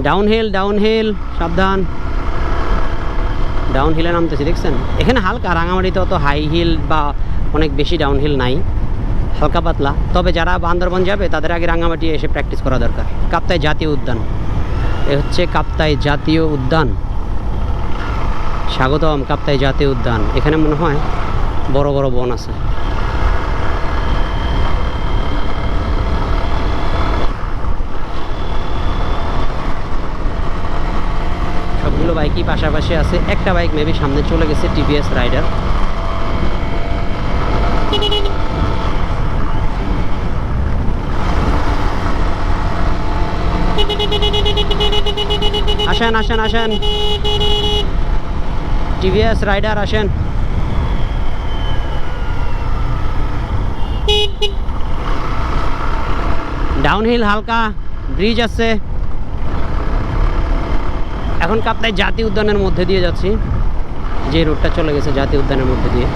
Downhill সাবধান, ডাউনহিলে নামতেছি দেখছেন। এখানে হালকা, রাঙামাটিতে অত হাই হিল বা অনেক বেশি ডাউনহিল নাই, হালকা পাতলা। তবে যারা বান্দরবন যাবে তাদের আগে রাঙামাটি এসে প্র্যাকটিস করা দরকার। কাপ্তাই জাতীয় উদ্যান, এ হচ্ছে কাপ্তাই জাতীয় উদ্যান। স্বাগতম কাপ্তাই জাতীয় উদ্যান। এখানে মনে হয় বড় বড় বন আছে। সবগুলো বাইকই পাশাপাশি আছে, একটা বাইক মেবি সামনে চলে গেছে, টিভিএস রাইডার। আসেন আসেন আসেন, টিভিএস রাইডার আসেন। ডাউনহিল হালকা, ব্রিজ আছে। এখন কাপ্তাই জাতীয় উদ্যানের মধ্যে দিয়ে যাচ্ছি, যে রোডটা চলে গেছে জাতীয় উদ্যানের মধ্যে দিয়ে।